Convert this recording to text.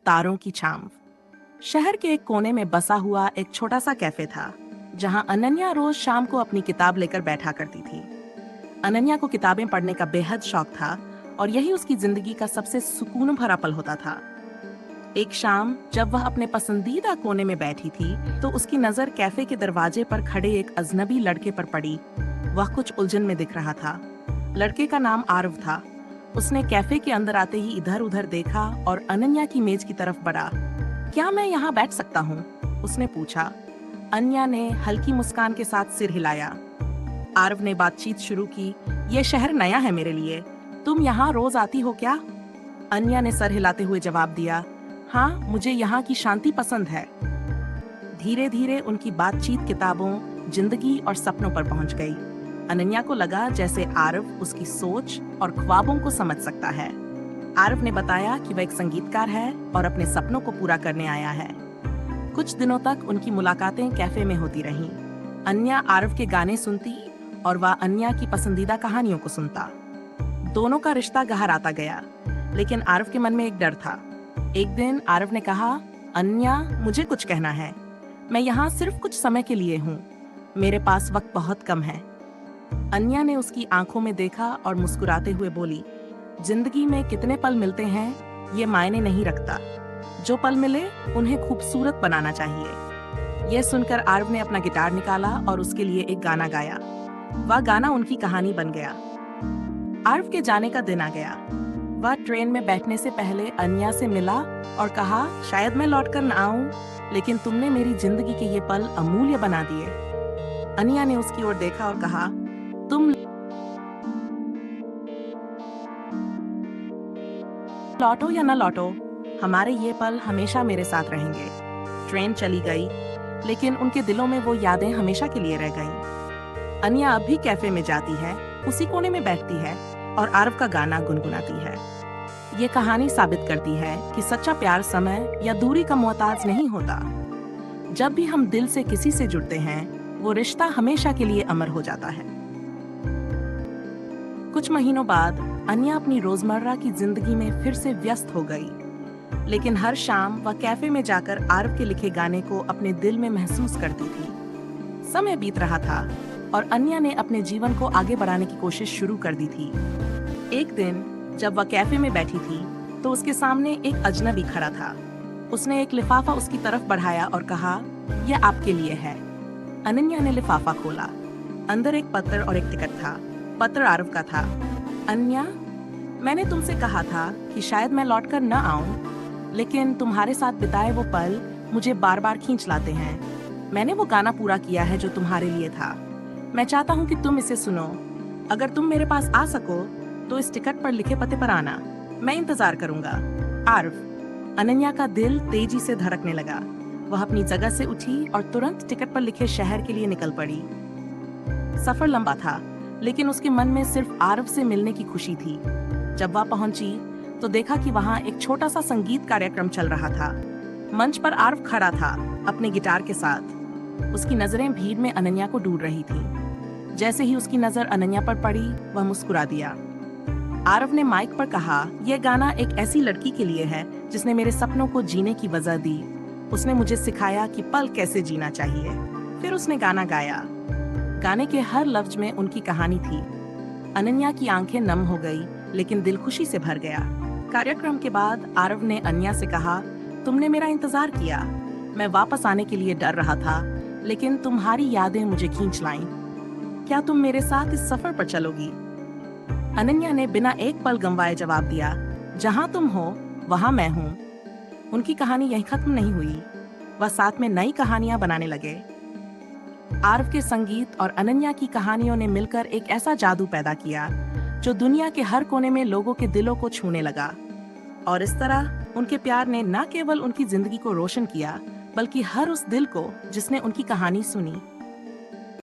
तारों की छांव। शहर के एक कोने में बसा हुआ एक छोटा सा कैफे था, जहां अनन्या रोज शाम को अपनी किताब लेकर बैठा करती थी। अनन्या को किताबें पढ़ने का बेहद शौक था और यही उसकी जिंदगी का सबसे सुकून भरा पल होता था। एक शाम जब वह अपने पसंदीदा कोने में बैठी थी, तो उसकी नजर कैफे के दरवाजे पर खड़े एक अजनबी लड़के पर पड़ी। वह कुछ उलझन में दिख रहा था। लड़के का नाम आरव था। उसने कैफे के अंदर आते ही इधर उधर देखा और अनन्या की मेज की तरफ बढ़ा। क्या मैं यहाँ बैठ सकता हूँ? उसने पूछा। अनन्या ने हल्की मुस्कान के साथ सिर हिलाया। आरव ने बातचीत शुरू की। ये शहर नया है मेरे लिए। तुम यहाँ रोज आती हो क्या? अनन्या ने सर हिलाते हुए जवाब दिया, हाँ, मुझे यहाँ की शांति पसंद है। धीरे धीरे उनकी बातचीत किताबों, जिंदगी और सपनों पर पहुंच गई। अनन्या को लगा जैसे आरव उसकी सोच और ख्वाबों को समझ सकता है। आरव ने बताया कि वह एक संगीतकार है और अपने सपनों को पूरा करने आया है। कुछ दिनों तक उनकी मुलाकातें कैफे में होती रहीं। अनन्या आरव के गाने सुनती और वह अनन्या की पसंदीदा कहानियों को सुनता। दोनों का रिश्ता गहराता गया, लेकिन आरव के मन में एक डर था। एक दिन आरव ने कहा, अनन्या, मुझे कुछ कहना है। मैं यहाँ सिर्फ कुछ समय के लिए हूँ। मेरे पास वक्त बहुत कम है। अनन्या ने उसकी आंखों में देखा और मुस्कुराते हुए बोली, जिंदगी में कितने पल मिलते हैं ये मायने नहीं रखता। जो पल मिले उन्हें खूबसूरत बनाना चाहिए। यह सुनकर आरव ने अपना गिटार निकाला और उसके लिए एक गाना गाया। वह गाना उनकी कहानी बन गया। आरव के जाने का दिन आ गया। वह ट्रेन में बैठने से पहले अनन्या से मिला और कहा, शायद मैं लौटकर न आऊं, लेकिन तुमने मेरी जिंदगी के ये पल अमूल्य बना दिए। अनन्या ने उसकी ओर देखा और कहा, तुम लौटो या न लौटो, हमारे ये पल हमेशा मेरे साथ रहेंगे। ट्रेन चली गई, लेकिन उनके दिलों में वो यादें हमेशा के लिए रह गईं। अनन्या अब भी कैफे में जाती है, उसी कोने में बैठती है और आरव का गाना गुनगुनाती है। ये कहानी साबित करती है कि सच्चा प्यार समय या दूरी का मोहताज नहीं होता। जब भी हम दिल से किसी से जुड़ते हैं, वो रिश्ता हमेशा के लिए अमर हो जाता है। कुछ महीनों बाद अनन्या अपनी रोजमर्रा की जिंदगी में फिर से व्यस्त हो गई, लेकिन हर शाम वह कैफे में जाकर आरव के लिखे गाने को अपने दिल में महसूस करती थी। समय बीत रहा था और अनन्या ने अपने जीवन को आगे बढ़ाने की कोशिश शुरू कर दी थी। एक दिन जब वह कैफे में बैठी थी, तो उसके सामने एक अजनबी खड़ा था। उसने एक लिफाफा उसकी तरफ बढ़ाया और कहा, यह आपके लिए है। अनन्या ने लिफाफा खोला। अंदर एक पत्र और एक टिकट था। पत्र आरव का था। अनन्या, मैंने तुमसे कहा था कि शायद मैं लौटकर न आऊं, लेकिन तुम्हारे साथ बिताए वो पल मुझे बार बार खींच लाते हैं। मैंने वो गाना पूरा किया है जो तुम्हारे लिए था। मैं चाहता हूँ कि तुम इसे सुनो। अगर तुम मेरे पास आ सको तो इस टिकट पर लिखे पते पर आना। मैं इंतजार करूंगा। आरव। अनन्या का दिल तेजी से धड़कने लगा। वह अपनी जगह से उठी और तुरंत टिकट पर लिखे शहर के लिए निकल पड़ी। सफर लंबा था, लेकिन उसके मन में सिर्फ आरव से मिलने की खुशी थी। जब वह पहुंची तो देखा कि वहां एक छोटा सा संगीत कार्यक्रम चल रहा था। मंच पर आरव खड़ा था अपने गिटार के साथ। उसकी नजरें भीड़ में अनन्या को ढूंढ रही थी। जैसे ही उसकी नजर अनन्या पर पड़ी, वह मुस्कुरा दिया। आरव ने माइक पर कहा, यह गाना एक ऐसी लड़की के लिए है जिसने मेरे सपनों को जीने की वजह दी। उसने मुझे सिखाया कि पल कैसे जीना चाहिए। फिर उसने गाना गाया। गाने के हर लफ्ज में उनकी कहानी थी। अनन्या की आंखें नम हो गई, लेकिन दिल खुशी से भर गया। कार्यक्रम के बाद आरव ने अनन्या से कहा, तुमने मेरा इंतजार किया। मैं वापस आने के लिए डर रहा था, लेकिन तुम्हारी यादें मुझे खींच लाईं। क्या तुम मेरे साथ इस सफर पर चलोगी? अनन्या ने बिना एक पल गंवाए जवाब दिया, जहां तुम हो वहां मैं हूं। उनकी कहानी यहीं खत्म नहीं हुई। वह साथ में नई कहानियां बनाने लगे। आरव के संगीत और अनन्या की कहानियों ने मिलकर एक ऐसा जादू पैदा किया जो दुनिया के हर कोने में लोगों के दिलों को छूने लगा। और इस तरह उनके प्यार ने न केवल उनकी जिंदगी को रोशन किया, बल्कि हर उस दिल को जिसने उनकी कहानी सुनी